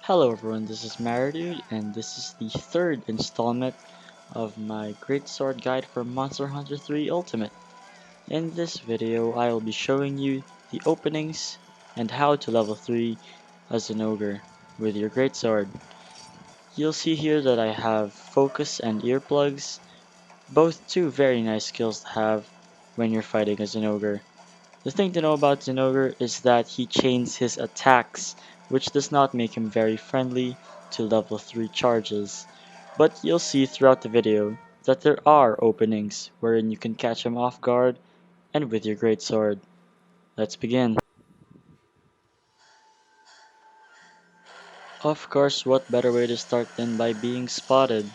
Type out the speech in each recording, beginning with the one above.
Hello everyone, this is maridood, and this is the third installment of my Great Sword Guide for Monster Hunter 3 Ultimate. In this video, I will be showing you the openings and how to level 3 a Zinogre with your Great Sword. You'll see here that I have Focus and Earplugs, both two very nice skills to have when you're fighting a Zinogre. The thing to know about Zinogre is that he chains his attacks, which does not make him very friendly to level 3 charges. But you'll see throughout the video that there are openings wherein you can catch him off guard and with your great sword. Let's begin. Of course, what better way to start than by being spotted?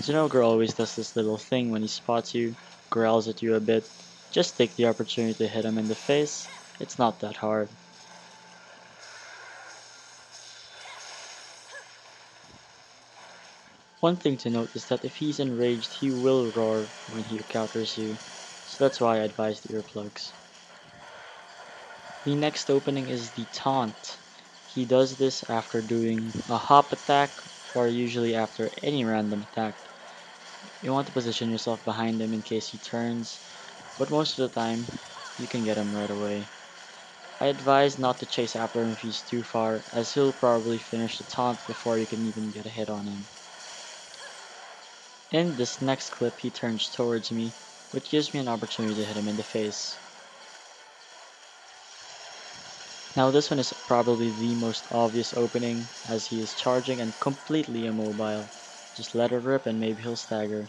Zinogre always does this little thing when he spots you, growls at you a bit. Just take the opportunity to hit him in the face. It's not that hard. One thing to note is that if he's enraged, he will roar when he encounters you, so that's why I advise the earplugs. The next opening is the taunt. He does this after doing a hop attack or usually after any random attack. You want to position yourself behind him in case he turns, but most of the time you can get him right away. I advise not to chase after him if he's too far, as he'll probably finish the taunt before you can even get a hit on him. In this next clip he turns towards me, which gives me an opportunity to hit him in the face. Now this one is probably the most obvious opening, as he is charging and completely immobile. Just let it rip and maybe he'll stagger.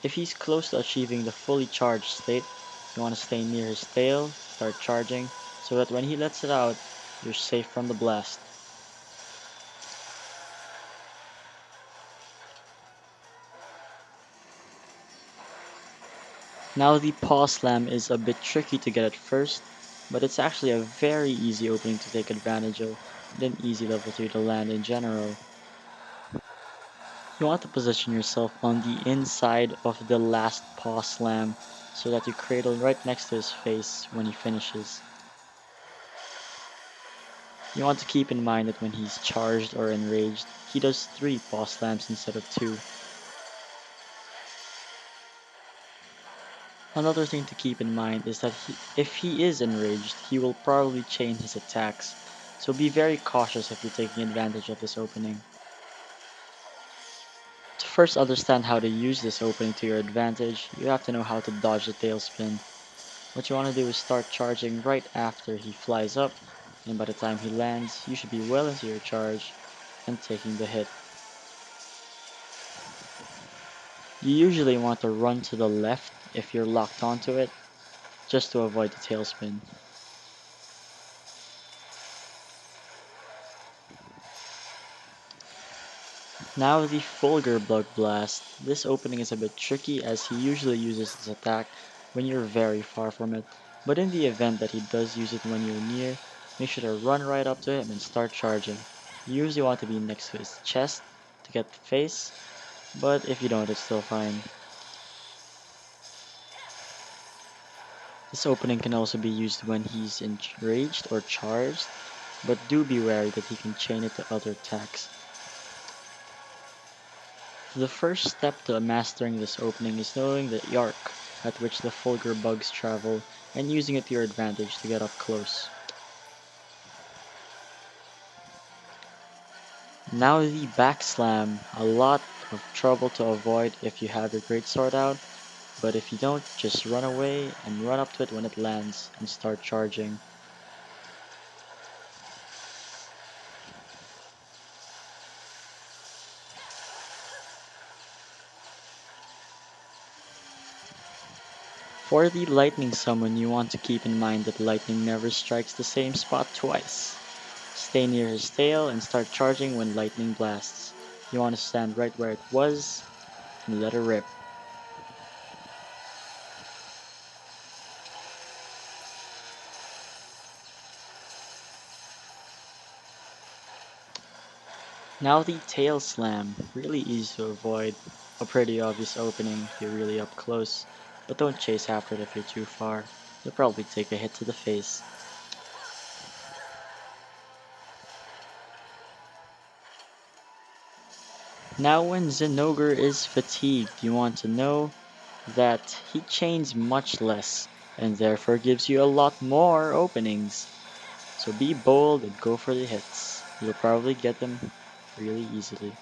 If he's close to achieving the fully charged state, you want to stay near his tail, start charging, so that when he lets it out, you're safe from the blast. Now the paw slam is a bit tricky to get at first, but it's actually a very easy opening to take advantage of, and an easy level 3 to land in general. You want to position yourself on the inside of the last paw slam so that you cradle right next to his face when he finishes. You want to keep in mind that when he's charged or enraged, he does 3 paw slams instead of 2. Another thing to keep in mind is that if he is enraged, he will probably chain his attacks, so be very cautious if you're taking advantage of this opening. To first understand how to use this opening to your advantage, you have to know how to dodge the tailspin. What you want to do is start charging right after he flies up, and by the time he lands, you should be well into your charge and taking the hit. You usually want to run to the left if you're locked onto it, just to avoid the tailspin. Now the Fulgur Bug Blast. This opening is a bit tricky as he usually uses this attack when you're very far from it, but in the event that he does use it when you're near, make sure to run right up to him and start charging. You usually want to be next to his chest to get the face, but if you don't, it's still fine. This opening can also be used when he's enraged or charged, but do be wary that he can chain it to other attacks. The first step to mastering this opening is knowing the arc at which the Fulgur bugs travel and using it to your advantage to get up close. Now the back slam, a lot of trouble to avoid if you have your greatsword out, but if you don't, just run away and run up to it when it lands and start charging. For the lightning summon, you want to keep in mind that lightning never strikes the same spot twice. Stay near his tail and start charging when lightning blasts. You want to stand right where it was and let it rip. Now the tail slam, really easy to avoid, a pretty obvious opening if you're really up close, but don't chase after it if you're too far, you'll probably take a hit to the face. Now when Zinogre is fatigued, you want to know that he chains much less and therefore gives you a lot more openings. So be bold and go for the hits. You'll probably get them really easily.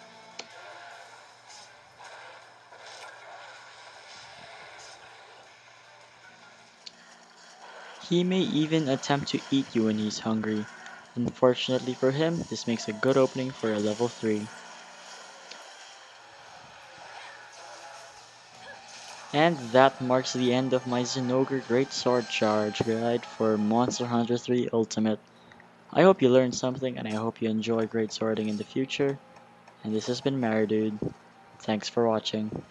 He may even attempt to eat you when he's hungry. Unfortunately for him, this makes a good opening for a level 3. And that marks the end of my Zinogre Greatsword Charge guide for Monster Hunter 3 Ultimate. I hope you learned something and I hope you enjoy great swording in the future. And this has been maridood. Thanks for watching.